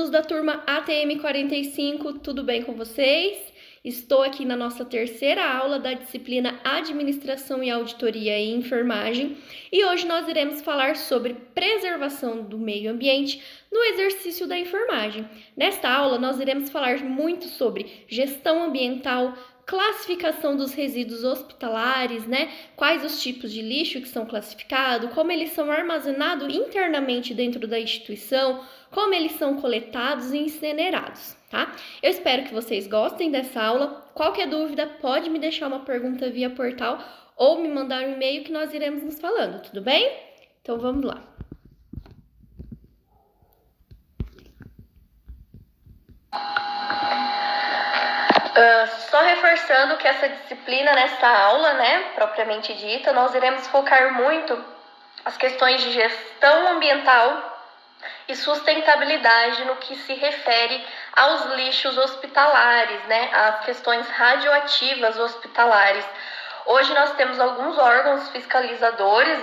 alunos da turma ATM 45, tudo bem com vocês? Estou aqui na nossa terceira aula da disciplina Administração e Auditoria em Enfermagem e hoje nós iremos falar sobre preservação do meio ambiente no exercício da enfermagem. Nesta aula nós iremos falar muito sobre gestão ambiental, classificação dos resíduos hospitalares, Quais os tipos de lixo que são classificados, como eles são armazenados internamente dentro da instituição, como eles são coletados e incinerados, tá? Eu espero que vocês gostem dessa aula. Qualquer dúvida, pode me deixar uma pergunta via portal ou me mandar um e-mail que nós iremos nos falando, tudo bem? Então vamos lá. Só reforçando que essa disciplina nessa aula, propriamente dita, nós iremos focar muito as questões de gestão ambiental e sustentabilidade no que se refere aos lixos hospitalares, às questões radioativas hospitalares. Hoje nós temos alguns órgãos fiscalizadores,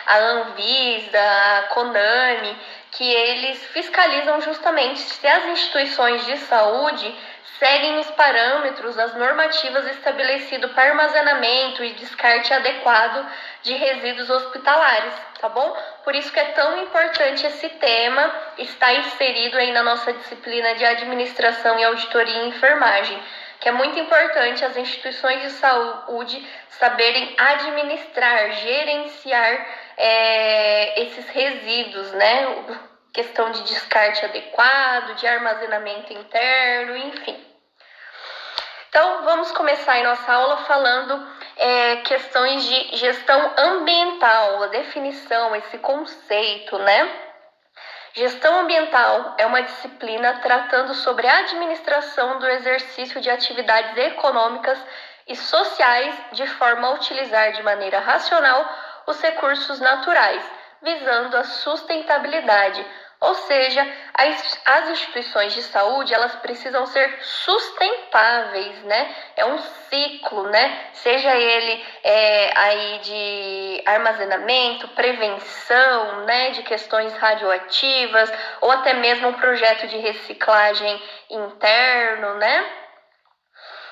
a Anvisa, a CONAME, que eles fiscalizam justamente se as instituições de saúde seguem os parâmetros, as normativas estabelecidas para armazenamento e descarte adequado de resíduos hospitalares, tá bom? Por isso que é tão importante esse tema, está inserido aí na nossa disciplina de Administração e Auditoria em Enfermagem, que é muito importante as instituições de saúde saberem administrar, gerenciar esses resíduos, Questão de descarte adequado, de armazenamento interno, enfim. Então, vamos começar a nossa aula falando questões de gestão ambiental, a definição, esse conceito, Gestão ambiental é uma disciplina tratando sobre a administração do exercício de atividades econômicas e sociais de forma a utilizar de maneira racional os recursos naturais, visando a sustentabilidade. Ou seja, as instituições de saúde, elas precisam ser sustentáveis, É um ciclo, Seja ele aí de armazenamento, prevenção, de questões radioativas, ou até mesmo um projeto de reciclagem interno,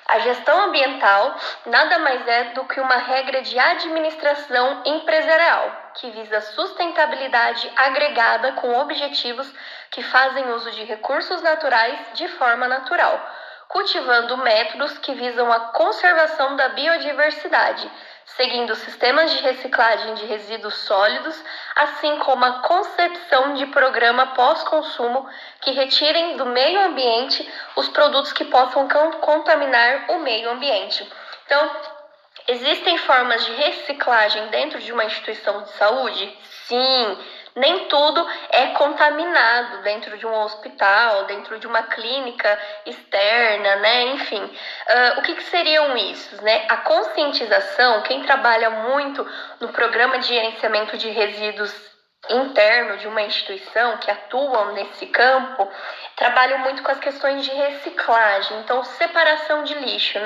A gestão ambiental nada mais é do que uma regra de administração empresarial que visa sustentabilidade agregada com objetivos que fazem uso de recursos naturais de forma natural, cultivando métodos que visam a conservação da biodiversidade, seguindo sistemas de reciclagem de resíduos sólidos, assim como a concepção de programa pós-consumo que retirem do meio ambiente os produtos que possam contaminar o meio ambiente. Então, existem formas de reciclagem dentro de uma instituição de saúde? Sim, nem tudo é contaminado dentro de um hospital, dentro de uma clínica externa, Enfim, o que seriam isso, A conscientização, quem trabalha muito no programa de gerenciamento de resíduos interno de uma instituição, que atuam nesse campo, trabalham muito com as questões de reciclagem, então separação de lixo,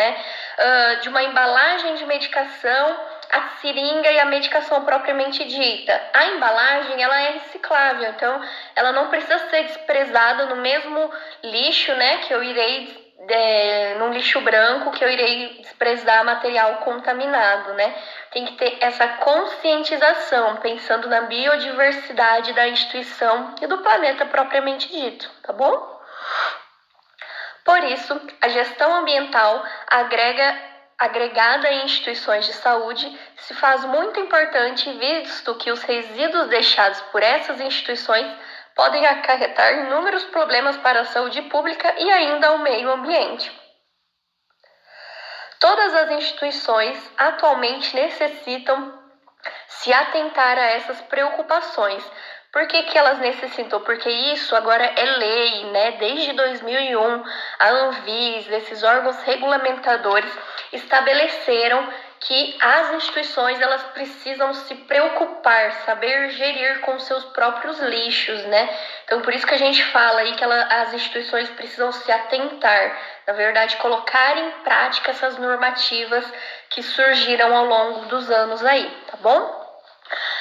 de uma embalagem de medicação, a seringa e a medicação propriamente dita. A embalagem, ela é reciclável, então ela não precisa ser desprezada no mesmo lixo, que eu irei num lixo branco, que eu irei desprezar material contaminado, Tem que ter essa conscientização, pensando na biodiversidade da instituição e do planeta propriamente dito, tá bom? Por isso, a gestão ambiental agregada em instituições de saúde se faz muito importante, visto que os resíduos deixados por essas instituições podem acarretar inúmeros problemas para a saúde pública e ainda ao meio ambiente. Todas as instituições atualmente necessitam se atentar a essas preocupações. Por que elas necessitam? Porque isso agora é lei, Desde 2001, a Anvisa, esses órgãos regulamentadores estabeleceram que as instituições elas precisam se preocupar, saber gerir com seus próprios lixos, Então, por isso que a gente fala aí que as instituições precisam se atentar, na verdade, colocar em prática essas normativas que surgiram ao longo dos anos aí, tá bom?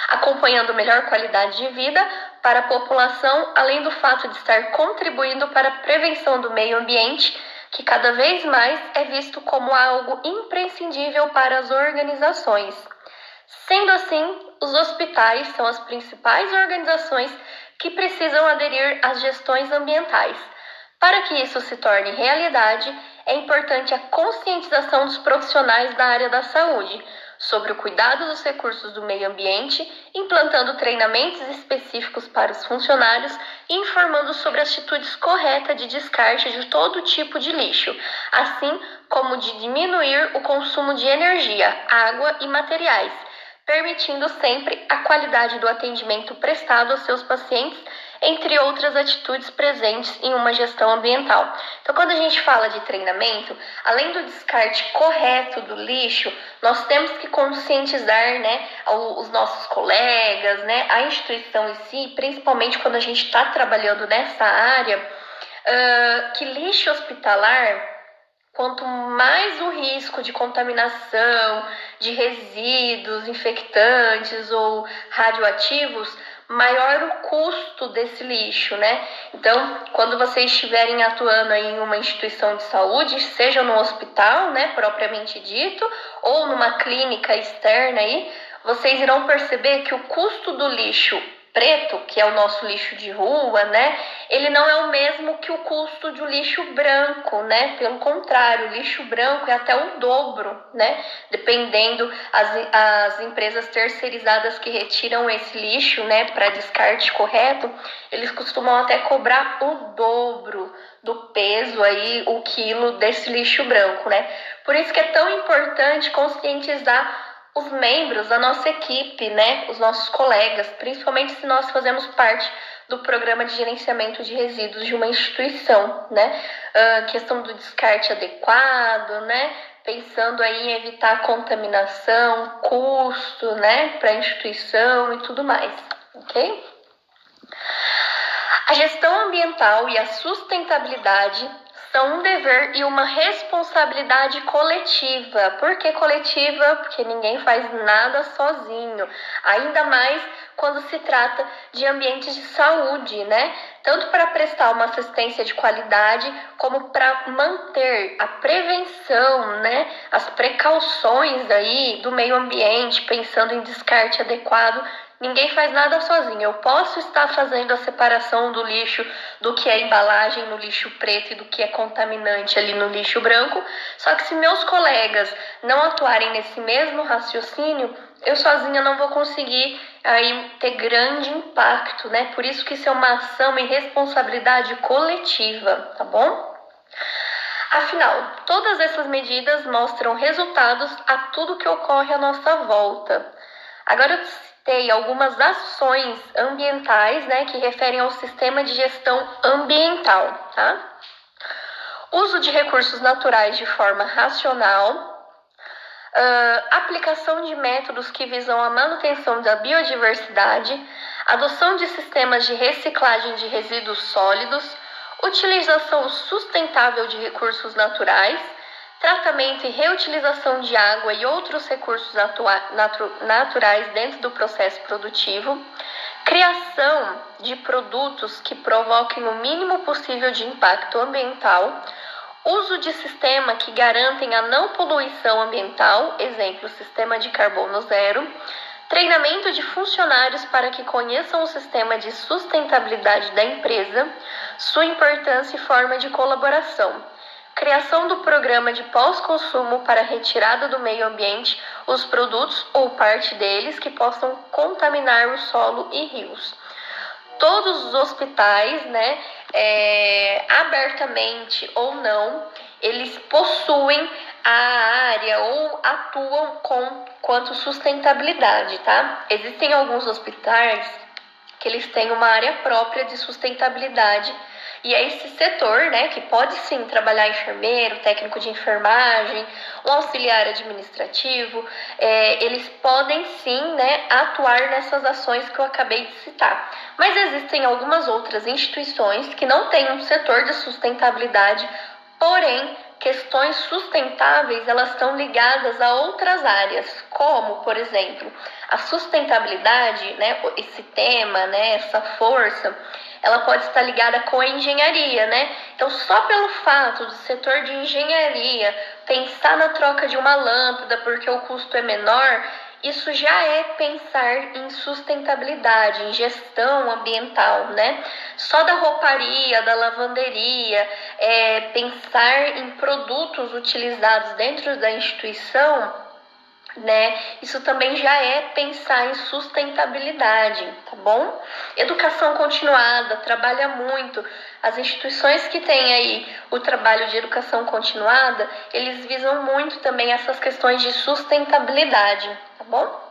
Acompanhando melhor qualidade de vida para a população, além do fato de estar contribuindo para a prevenção do meio ambiente, que cada vez mais é visto como algo imprescindível para as organizações. Sendo assim, os hospitais são as principais organizações que precisam aderir às gestões ambientais. Para que isso se torne realidade, é importante a conscientização dos profissionais da área da saúde sobre o cuidado dos recursos do meio ambiente, implantando treinamentos específicos para os funcionários e informando sobre atitudes corretas de descarte de todo tipo de lixo, assim como de diminuir o consumo de energia, água e materiais, permitindo sempre a qualidade do atendimento prestado aos seus pacientes, entre outras atitudes presentes em uma gestão ambiental. Então, quando a gente fala de treinamento, além do descarte correto do lixo, nós temos que conscientizar, né, os nossos colegas, né, a instituição em si, principalmente quando a gente está trabalhando nessa área, que lixo hospitalar, quanto mais o risco de contaminação, de resíduos infectantes ou radioativos, maior o custo desse lixo, né? Então, quando vocês estiverem atuando aí em uma instituição de saúde, seja no hospital, né, propriamente dito, ou numa clínica externa aí, vocês irão perceber que o custo do lixo preto, que é o nosso lixo de rua, né? Ele não é o mesmo que o custo de um lixo branco, né? Pelo contrário, o lixo branco é até o dobro, né? Dependendo as empresas terceirizadas que retiram esse lixo, né, para descarte correto, eles costumam até cobrar o dobro do peso aí, o quilo desse lixo branco, né? Por isso que é tão importante conscientizar os membros da nossa equipe, né, os nossos colegas, principalmente se nós fazemos parte do programa de gerenciamento de resíduos de uma instituição, né, questão do descarte adequado, né, pensando aí em evitar a contaminação, custo, né, para a instituição e tudo mais, ok? A gestão ambiental e a sustentabilidade são um dever e uma responsabilidade coletiva. Por que coletiva? Porque ninguém faz nada sozinho. Ainda mais quando se trata de ambientes de saúde, né? Tanto para prestar uma assistência de qualidade, como para manter a prevenção, né? As precauções aí do meio ambiente, pensando em descarte adequado. Ninguém faz nada sozinho. Eu posso estar fazendo a separação do lixo, do que é embalagem no lixo preto e do que é contaminante ali no lixo branco, só que se meus colegas não atuarem nesse mesmo raciocínio, eu sozinha não vou conseguir aí ter grande impacto, né? Por isso que isso é uma ação e responsabilidade coletiva, tá bom? Afinal, todas essas medidas mostram resultados a tudo que ocorre à nossa volta. Agora eu citei algumas ações ambientais, né, que referem ao sistema de gestão ambiental, tá? Uso de recursos naturais de forma racional, aplicação de métodos que visam a manutenção da biodiversidade, adoção de sistemas de reciclagem de resíduos sólidos, utilização sustentável de recursos naturais, tratamento e reutilização de água e outros recursos naturais dentro do processo produtivo, criação de produtos que provoquem o mínimo possível de impacto ambiental, uso de sistema que garantem a não poluição ambiental, exemplo, sistema de carbono zero, treinamento de funcionários para que conheçam o sistema de sustentabilidade da empresa, sua importância e forma de colaboração, criação do programa de pós-consumo para retirada do meio ambiente os produtos ou parte deles que possam contaminar o solo e rios. Todos os hospitais, né, abertamente ou não, eles possuem a área ou atuam quanto sustentabilidade, tá? Existem alguns hospitais que eles têm uma área própria de sustentabilidade, e é esse setor, né, que pode sim trabalhar enfermeiro, técnico de enfermagem, um auxiliar administrativo, eles podem sim, né, atuar nessas ações que eu acabei de citar. Mas existem algumas outras instituições que não têm um setor de sustentabilidade, porém questões sustentáveis, elas estão ligadas a outras áreas, como, por exemplo, a sustentabilidade, né, esse tema, né, essa força, ela pode estar ligada com a engenharia, né? Então, só pelo fato do setor de engenharia pensar na troca de uma lâmpada porque o custo é menor, isso já é pensar em sustentabilidade, em gestão ambiental, né? Só da rouparia, da lavanderia, pensar em produtos utilizados dentro da instituição, né? Isso também já é pensar em sustentabilidade, tá bom? Educação continuada, trabalha muito. As instituições que têm aí o trabalho de educação continuada, eles visam muito também essas questões de sustentabilidade, tá bom?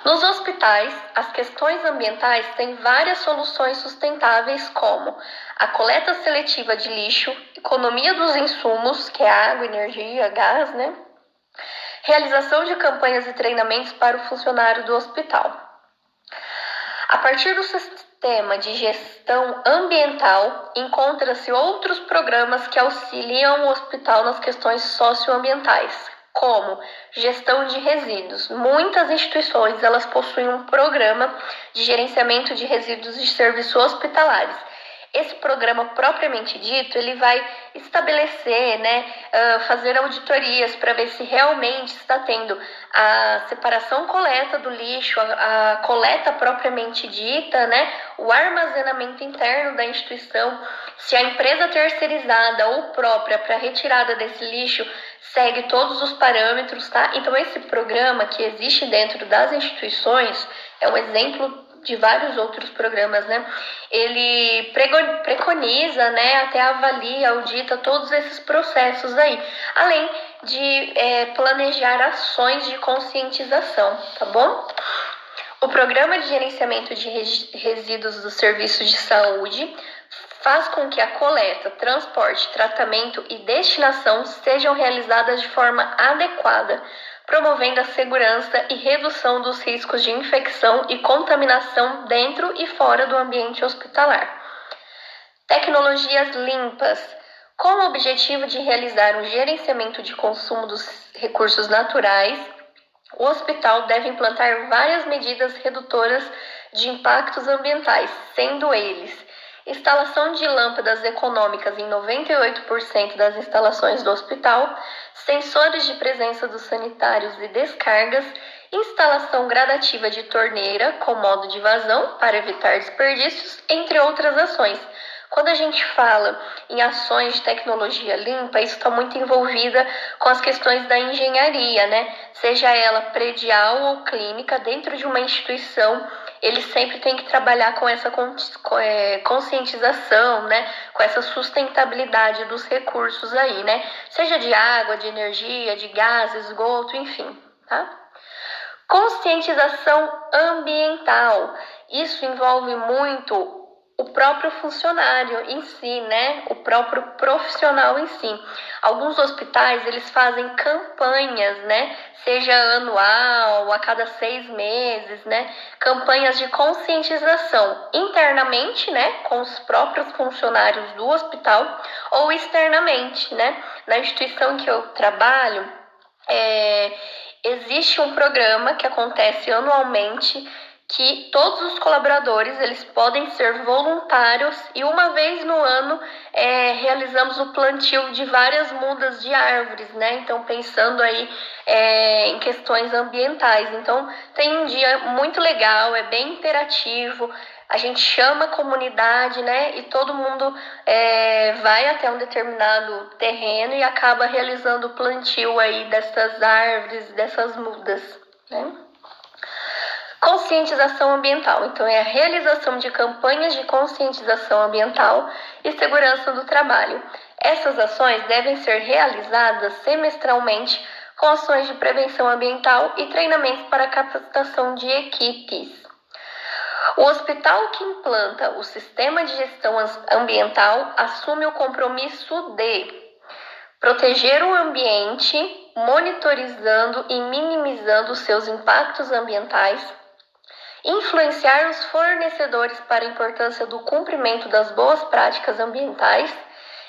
Nos hospitais, as questões ambientais têm várias soluções sustentáveis, como a coleta seletiva de lixo, economia dos insumos, que é água, energia, gás, né? Realização de campanhas e treinamentos para o funcionário do hospital. A partir do sistema de gestão ambiental, encontra-se outros programas que auxiliam o hospital nas questões socioambientais, como gestão de resíduos. Muitas instituições elas possuem um programa de gerenciamento de resíduos de serviços hospitalares. Esse programa propriamente dito, ele vai estabelecer, né, fazer auditorias para ver se realmente está tendo a separação coleta do lixo, a coleta propriamente dita, né, o armazenamento interno da instituição, se a empresa terceirizada ou própria para retirada desse lixo segue todos os parâmetros, tá? Então esse programa que existe dentro das instituições é um exemplo de vários outros programas, né? Ele preconiza, né, até avalia, audita todos esses processos aí, além de planejar ações de conscientização, tá bom? O Programa de Gerenciamento de Resíduos do Serviço de Saúde faz com que a coleta, transporte, tratamento e destinação sejam realizadas de forma adequada, promovendo a segurança e redução dos riscos de infecção e contaminação dentro e fora do ambiente hospitalar. Tecnologias limpas, com o objetivo de realizar um gerenciamento de consumo dos recursos naturais, o hospital deve implantar várias medidas redutoras de impactos ambientais, sendo eles instalação de lâmpadas econômicas em 98% das instalações do hospital, sensores de presença dos sanitários e descargas, instalação gradativa de torneira com modo de vazão para evitar desperdícios, entre outras ações. Quando a gente fala em ações de tecnologia limpa, isso está muito envolvida com as questões da engenharia, né? Seja ela predial ou clínica, dentro de uma instituição, ele sempre tem que trabalhar com essa conscientização, né? Com essa sustentabilidade dos recursos aí, né? Seja de água, de energia, de gás, esgoto, enfim, tá? Conscientização ambiental. Isso envolve muito o próprio funcionário em si, né? O próprio profissional em si. Alguns hospitais, eles fazem campanhas, né? Seja anual, a cada 6 meses, né? Campanhas de conscientização internamente, né? Com os próprios funcionários do hospital ou externamente, né? Na instituição que eu trabalho, existe um programa que acontece anualmente que todos os colaboradores eles podem ser voluntários e uma vez no ano realizamos o plantio de várias mudas de árvores, né? Então pensando aí em questões ambientais. Então tem um dia muito legal, é bem interativo. A gente chama a comunidade, né? E todo mundo vai até um determinado terreno e acaba realizando o plantio aí dessas árvores, dessas mudas, né? Conscientização ambiental. Então, é a realização de campanhas de conscientização ambiental e segurança do trabalho. Essas ações devem ser realizadas semestralmente com ações de prevenção ambiental e treinamentos para capacitação de equipes. O hospital que implanta o sistema de gestão ambiental assume o compromisso de proteger o ambiente, monitorizando e minimizando seus impactos ambientais, influenciar os fornecedores para a importância do cumprimento das boas práticas ambientais,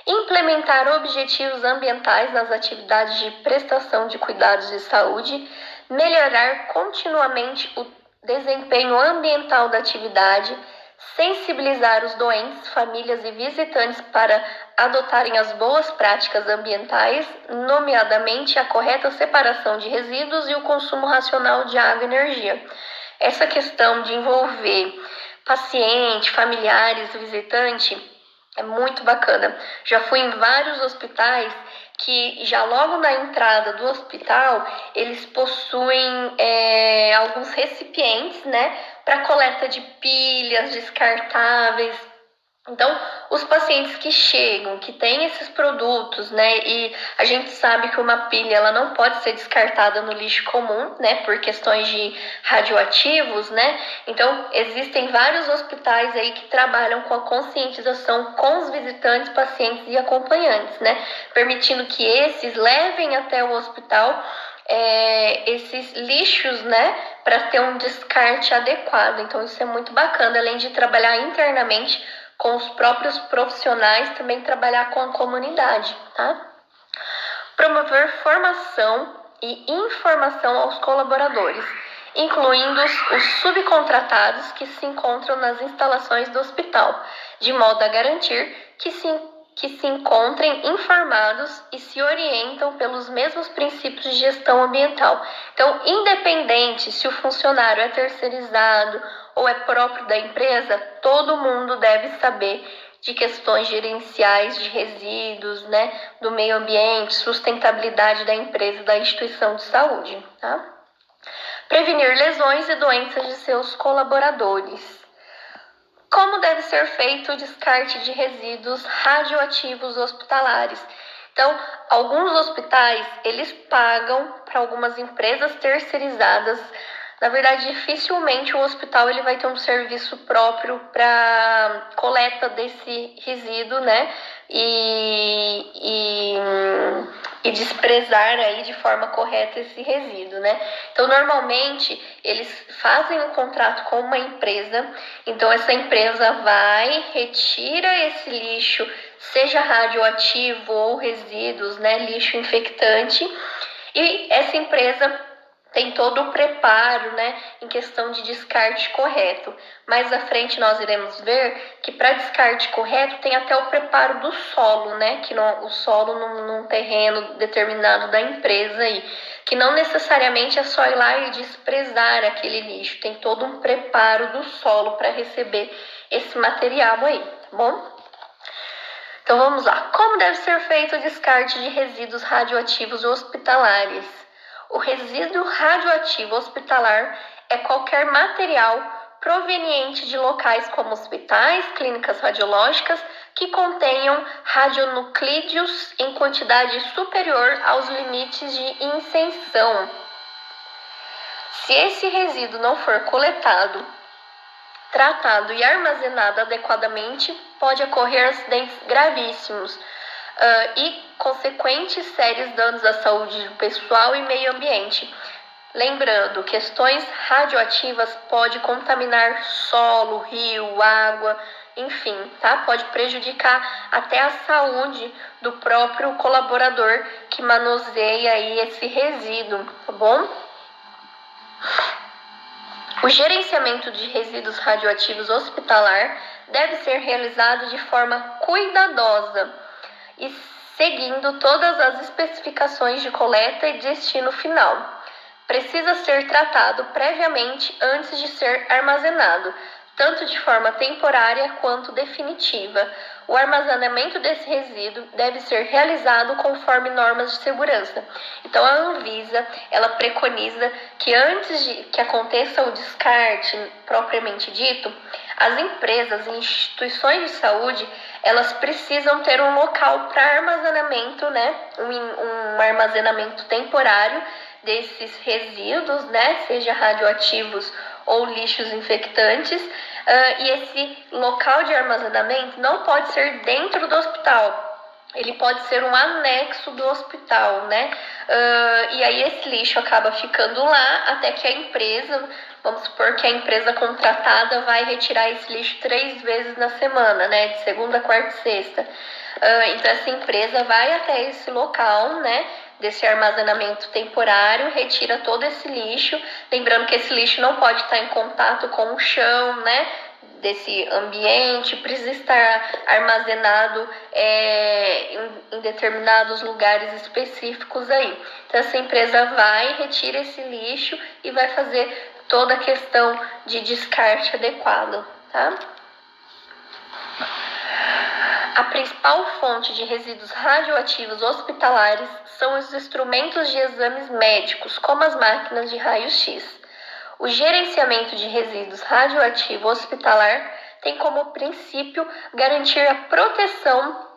implementar objetivos ambientais nas atividades de prestação de cuidados de saúde, melhorar continuamente o desempenho ambiental da atividade, sensibilizar os doentes, famílias e visitantes para adotarem as boas práticas ambientais, nomeadamente a correta separação de resíduos e o consumo racional de água e energia. Essa questão de envolver paciente, familiares, visitante é muito bacana. Já fui em vários hospitais que já logo na entrada do hospital eles possuem alguns recipientes, né, para coleta de pilhas descartáveis. Então, os pacientes que chegam, que têm esses produtos, né, e a gente sabe que uma pilha ela não pode ser descartada no lixo comum, né, por questões de radioativos, né. Então, existem vários hospitais aí que trabalham com a conscientização com os visitantes, pacientes e acompanhantes, né, permitindo que esses levem até o hospital esses lixos, né, para ter um descarte adequado. Então, isso é muito bacana, além de trabalhar internamente com os próprios profissionais, também trabalhar com a comunidade, tá? Promover formação e informação aos colaboradores, incluindo os subcontratados que se encontram nas instalações do hospital, de modo a garantir que se encontrem informados e se orientam pelos mesmos princípios de gestão ambiental. Então, independente se o funcionário é terceirizado ou é próprio da empresa, todo mundo deve saber de questões gerenciais de resíduos, né, do meio ambiente, sustentabilidade da empresa, da instituição de saúde, tá? Prevenir lesões e doenças de seus colaboradores. Como deve ser feito o descarte de resíduos radioativos hospitalares? Então, alguns hospitais, eles pagam para algumas empresas terceirizadas. Na verdade, dificilmente o hospital ele vai ter um serviço próprio para coleta desse resíduo, né? E desprezar aí de forma correta esse resíduo, né? Então, normalmente, eles fazem um contrato com uma empresa, então essa empresa vai, retira esse lixo, seja radioativo ou resíduos, né? Lixo infectante, e essa empresa tem todo o preparo, né, em questão de descarte correto. Mais à frente nós iremos ver que para descarte correto tem até o preparo do solo, né, que o solo num terreno determinado da empresa aí, que não necessariamente é só ir lá e desprezar aquele lixo, tem todo um preparo do solo para receber esse material aí, tá bom? Então vamos lá. Como deve ser feito o descarte de resíduos radioativos hospitalares? O resíduo radioativo hospitalar é qualquer material proveniente de locais como hospitais, clínicas radiológicas, que contenham radionuclídeos em quantidade superior aos limites de isenção. Se esse resíduo não for coletado, tratado e armazenado adequadamente, pode ocorrer acidentes gravíssimos e consequentes sérios danos à saúde pessoal e meio ambiente. Lembrando, questões radioativas pode contaminar solo, rio, água, enfim, tá? Pode prejudicar até a saúde do próprio colaborador que manuseia aí esse resíduo, tá bom? O gerenciamento de resíduos radioativos hospitalar deve ser realizado de forma cuidadosa e seguindo todas as especificações de coleta e destino final. Precisa ser tratado previamente antes de ser armazenado, tanto de forma temporária quanto definitiva. O armazenamento desse resíduo deve ser realizado conforme normas de segurança. Então, a Anvisa, ela preconiza que antes de que aconteça o descarte propriamente dito, as empresas e instituições de saúde, elas precisam ter um local para armazenamento, né? Um armazenamento temporário desses resíduos, né? Seja radioativos ou lixos infectantes, e esse local de armazenamento não pode ser dentro do hospital. Ele pode ser um anexo do hospital, né? E aí esse lixo acaba ficando lá até que a empresa vamos supor que a empresa contratada vai retirar esse lixo 3 vezes na semana, né? De segunda, quarta e sexta. Então, essa empresa vai até esse local, né? Desse armazenamento temporário, retira todo esse lixo. Lembrando que esse lixo não pode estar em contato com o chão, né? Desse ambiente, precisa estar armazenado em determinados lugares específicos aí. Então, essa empresa vai, retira esse lixo e vai fazer toda a questão de descarte adequado, tá? A principal fonte de resíduos radioativos hospitalares são os instrumentos de exames médicos, como as máquinas de raio-x. O gerenciamento de resíduos radioativos hospitalar tem como princípio garantir a proteção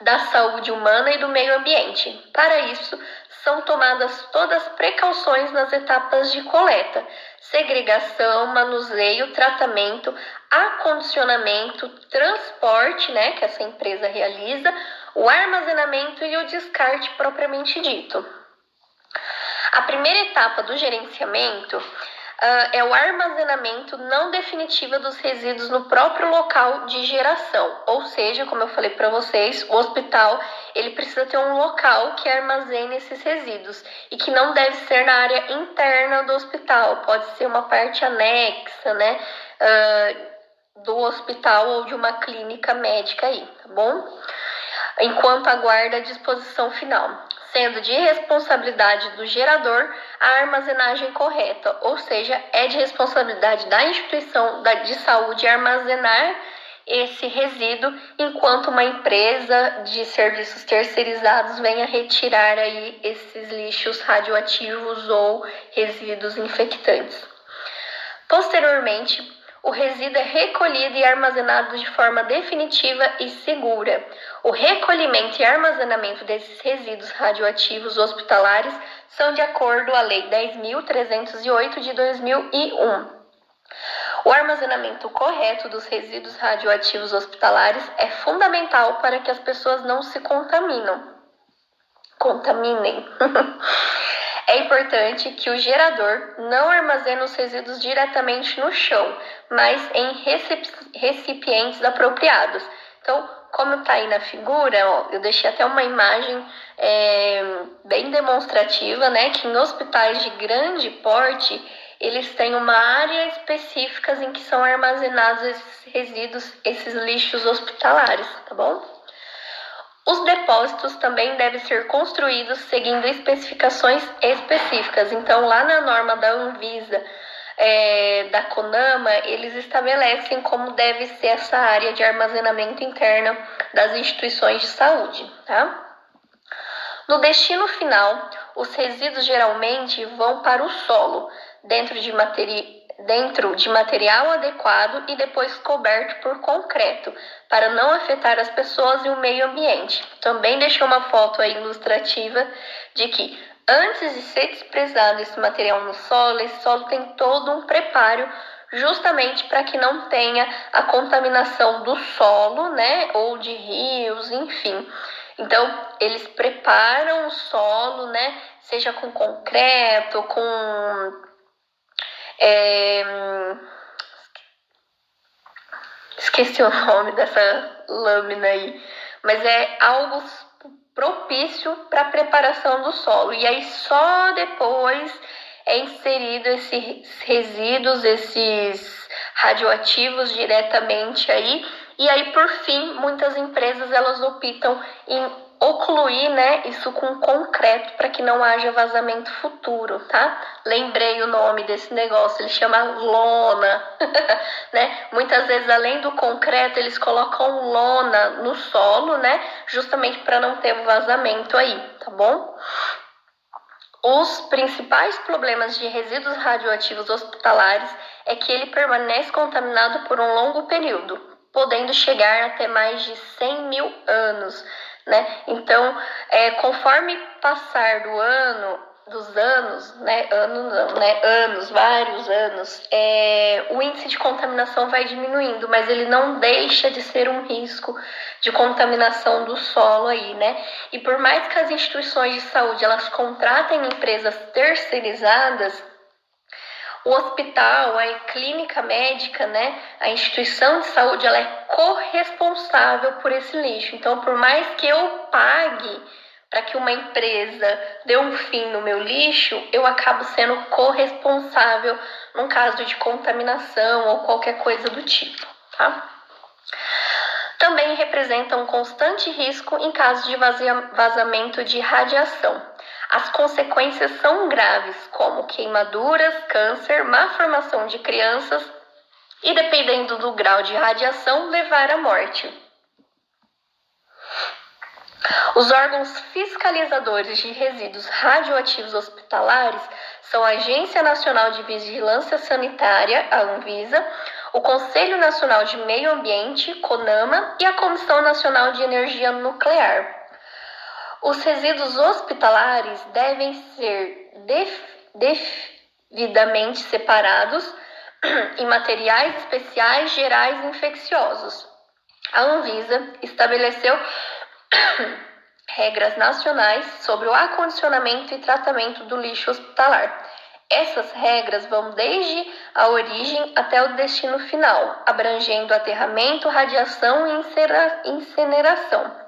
da saúde humana e do meio ambiente. Para isso, são tomadas todas as precauções nas etapas de coleta, segregação, manuseio, tratamento, acondicionamento, transporte, né, que essa empresa realiza, o armazenamento e o descarte propriamente dito. A primeira etapa do gerenciamento é o armazenamento não definitivo dos resíduos no próprio local de geração. Ou seja, como eu falei para vocês, o hospital ele precisa ter um local que armazene esses resíduos e que não deve ser na área interna do hospital. Pode ser uma parte anexa, né, do hospital ou de uma clínica médica aí, tá bom? Enquanto aguarda a disposição final, sendo de responsabilidade do gerador a armazenagem correta, ou seja, é de responsabilidade da instituição de saúde armazenar esse resíduo, enquanto uma empresa de serviços terceirizados venha retirar aí esses lixos radioativos ou resíduos infectantes. Posteriormente, o resíduo é recolhido e armazenado de forma definitiva e segura. O recolhimento e armazenamento desses resíduos radioativos hospitalares são de acordo com a Lei 10.308 de 2001. O armazenamento correto dos resíduos radioativos hospitalares é fundamental para que as pessoas não se contaminem. É importante que o gerador não armazene os resíduos diretamente no chão, mas em recipientes apropriados. Então, como está aí na figura, ó, eu deixei até uma imagem bem demonstrativa, né? Que em hospitais de grande porte, eles têm uma área específica em que são armazenados esses resíduos, esses lixos hospitalares, tá bom? Os depósitos também devem ser construídos seguindo especificações específicas. Então, lá na norma da Anvisa, da CONAMA, eles estabelecem como deve ser essa área de armazenamento interna das instituições de saúde, tá? No destino final, os resíduos geralmente vão para o solo, dentro de material adequado e depois coberto por concreto, para não afetar as pessoas e o meio ambiente. Também deixei uma foto aí ilustrativa de que antes de ser desprezado esse material no solo, esse solo tem todo um preparo justamente para que não tenha a contaminação do solo, né, ou de rios, enfim. Então, eles preparam o solo, né, seja com concreto, com esqueci o nome dessa lâmina aí, mas é algo propício para a preparação do solo. E aí só depois é inserido esses resíduos, esses radioativos diretamente aí. E aí, por fim, muitas empresas elas optam em ocluir, né, isso com concreto para que não haja vazamento futuro, tá? Lembrei o nome desse negócio, ele chama lona, né? Muitas vezes, além do concreto, eles colocam lona no solo, né? Justamente para não ter vazamento aí, tá bom? Os principais problemas de resíduos radioativos hospitalares é que ele permanece contaminado por um longo período, podendo chegar até mais de 100 mil anos, né? Então, conforme passar dos anos, né? Vários anos, o índice de contaminação vai diminuindo, mas ele não deixa de ser um risco de contaminação do solo aí, né? E por mais que as instituições de saúde elas contratem empresas terceirizadas, O hospital, a clínica médica, né, a instituição de saúde, ela é corresponsável por esse lixo. Então, por mais que eu pague para que uma empresa dê um fim no meu lixo, eu acabo sendo corresponsável num caso de contaminação ou qualquer coisa do tipo, tá? Também representa um constante risco em caso de vazamento de radiação. As consequências são graves, como queimaduras, câncer, má formação de crianças e, dependendo do grau de radiação, levar à morte. Os órgãos fiscalizadores de resíduos radioativos hospitalares são a Agência Nacional de Vigilância Sanitária, a Anvisa, o Conselho Nacional de Meio Ambiente, CONAMA, e a Comissão Nacional de Energia Nuclear. Os resíduos hospitalares devem ser devidamente separados em materiais especiais gerais infecciosos. A Anvisa estabeleceu regras nacionais sobre o acondicionamento e tratamento do lixo hospitalar. Essas regras vão desde a origem até o destino final, abrangendo aterramento, radiação e incineração.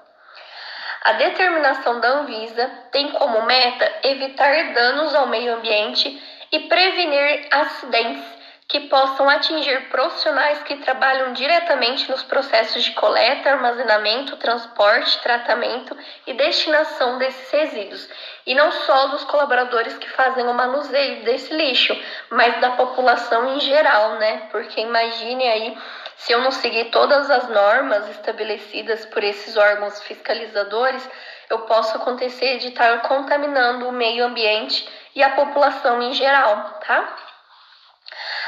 A determinação da Anvisa tem como meta evitar danos ao meio ambiente e prevenir acidentes que possam atingir profissionais que trabalham diretamente nos processos de coleta, armazenamento, transporte, tratamento e destinação desses resíduos. E não só dos colaboradores que fazem o manuseio desse lixo, mas da população em geral, né? Porque imagine aí, se eu não seguir todas as normas estabelecidas por esses órgãos fiscalizadores, eu posso acontecer de estar contaminando o meio ambiente e a população em geral, tá?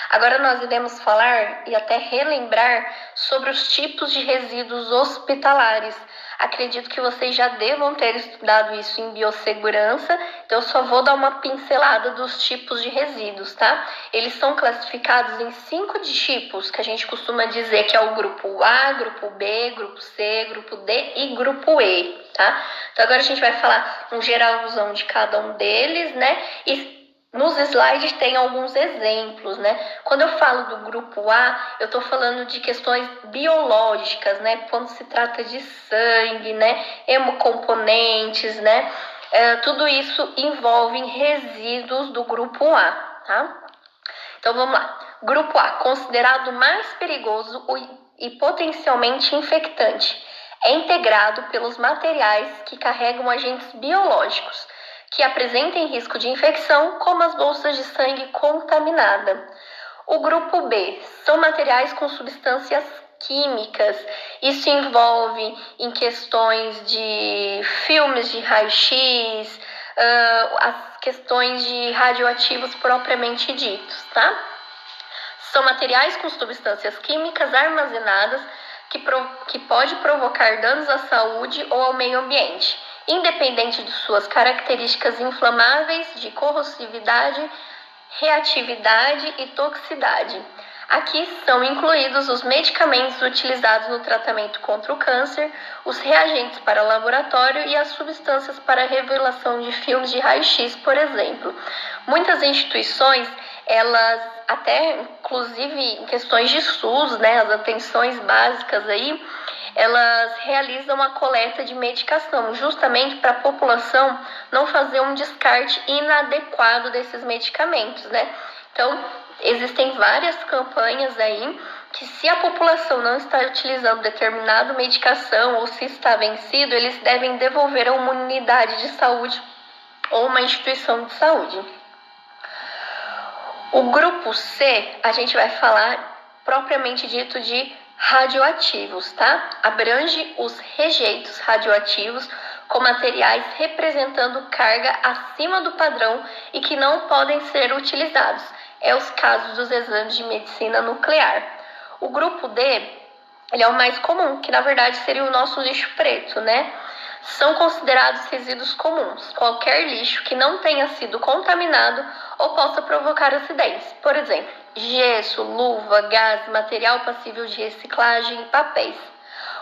Agora nós iremos falar e até relembrar sobre os tipos de resíduos hospitalares. Acredito que vocês já devam ter estudado isso em biossegurança, então eu só vou dar uma pincelada dos tipos de resíduos, tá? Eles são classificados em 5 tipos, que a gente costuma dizer que é o grupo A, grupo B, grupo C, grupo D e grupo E, tá? Então agora a gente vai falar um geralzão de cada um deles, né? E nos slides tem alguns exemplos, né? Quando eu falo do grupo A, eu estou falando de questões biológicas, né? Quando se trata de sangue, né? Hemocomponentes, né? Tudo isso envolve resíduos do grupo A, tá? Então vamos lá. Grupo A, considerado mais perigoso e potencialmente infectante. É integrado pelos materiais que carregam agentes biológicos que apresentem risco de infecção, como as bolsas de sangue contaminada. O grupo B são materiais com substâncias químicas. Isso envolve em questões de filmes de raio-x, as questões de radioativos propriamente ditos, tá? São materiais com substâncias químicas armazenadas que pode provocar danos à saúde ou ao meio ambiente, independente de suas características inflamáveis, de corrosividade, reatividade e toxicidade. Aqui são incluídos os medicamentos utilizados no tratamento contra o câncer, os reagentes para laboratório e as substâncias para revelação de filmes de raio-x, por exemplo. Muitas instituições, elas até inclusive em questões de SUS, né, as atenções básicas aí, elas realizam a coleta de medicação, justamente para a população não fazer um descarte inadequado desses medicamentos, né? Então, existem várias campanhas aí que, se a população não está utilizando determinada medicação ou se está vencido, eles devem devolver a uma unidade de saúde ou uma instituição de saúde. O grupo C, a gente vai falar propriamente dito de radioativos, tá? Abrange os rejeitos radioativos com materiais representando carga acima do padrão e que não podem ser utilizados. É os casos dos exames de medicina nuclear. O grupo D, ele é o mais comum, que na verdade seria o nosso lixo preto, né? São considerados resíduos comuns, qualquer lixo que não tenha sido contaminado ou possa provocar acidentes. Por exemplo, gesso, luva, gás, material passível de reciclagem e papéis.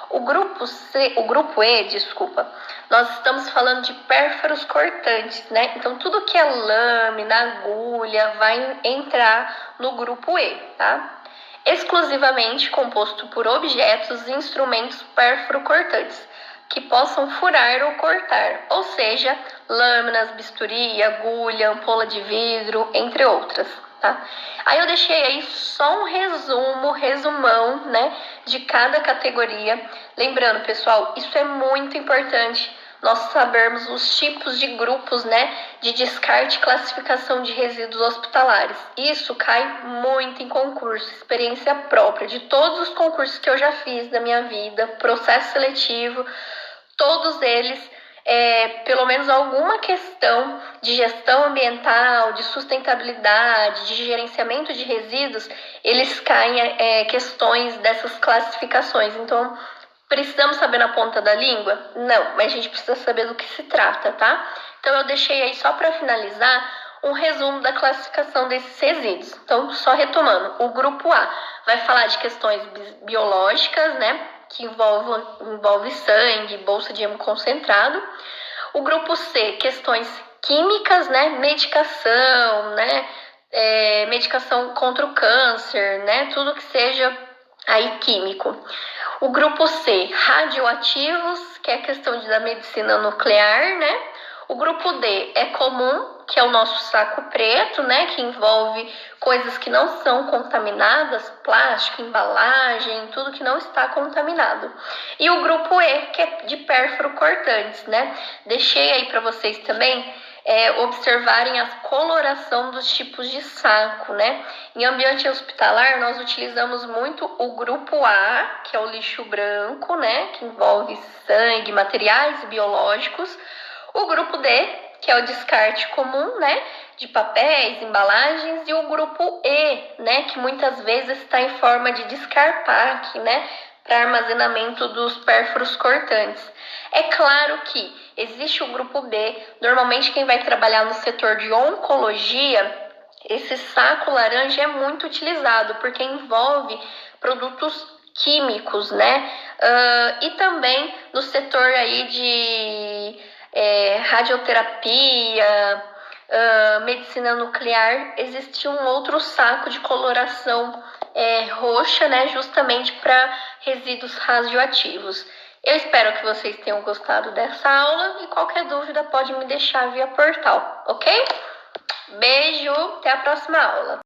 O grupo E, desculpa, nós estamos falando de pérforos cortantes, né? Então, tudo que é lâmina, agulha, vai entrar no grupo E, tá? Exclusivamente composto por objetos e instrumentos pérfuro-cortantes, que possam furar ou cortar, ou seja, lâminas, bisturi, agulha, ampola de vidro, entre outras, tá? Aí eu deixei aí só um resumão, né, de cada categoria. Lembrando, pessoal, isso é muito importante, nós sabermos os tipos de grupos, né, de descarte e classificação de resíduos hospitalares. Isso cai muito em concurso, experiência própria, de todos os concursos que eu já fiz na minha vida, processo seletivo, todos eles, pelo menos alguma questão de gestão ambiental, de sustentabilidade, de gerenciamento de resíduos, eles caem questões dessas classificações. Então, precisamos saber na ponta da língua? Não, mas a gente precisa saber do que se trata, tá? Então, eu deixei aí só para finalizar um resumo da classificação desses resíduos. Então, só retomando, o grupo A vai falar de questões biológicas, né? Que envolve sangue, bolsa de hemoconcentrado. O grupo C, questões químicas, né? Medicação, né? Medicação contra o câncer, né? Tudo que seja aí químico. O grupo C, radioativos, que é a questão da medicina nuclear, né? O grupo D é comum, que é o nosso saco preto, né? Que envolve coisas que não são contaminadas, plástico, embalagem, tudo que não está contaminado. E o grupo E, que é de pérfuro cortantes, né? Deixei aí para vocês também observarem a coloração dos tipos de saco, né? Em ambiente hospitalar, nós utilizamos muito o grupo A, que é o lixo branco, né? Que envolve sangue, materiais biológicos. O grupo D, que é o descarte comum, né? De papéis, embalagens. E o grupo E, né? Que muitas vezes está em forma de descarpaque, né? Para armazenamento dos pérfuros cortantes. É claro que existe o grupo B, normalmente quem vai trabalhar no setor de oncologia, esse saco laranja é muito utilizado, porque envolve produtos químicos, né? E também no setor aí de radioterapia, medicina nuclear, existe um outro saco de coloração roxa, né? Justamente para resíduos radioativos. Eu espero que vocês tenham gostado dessa aula e qualquer dúvida pode me deixar via portal, ok? Beijo, até a próxima aula.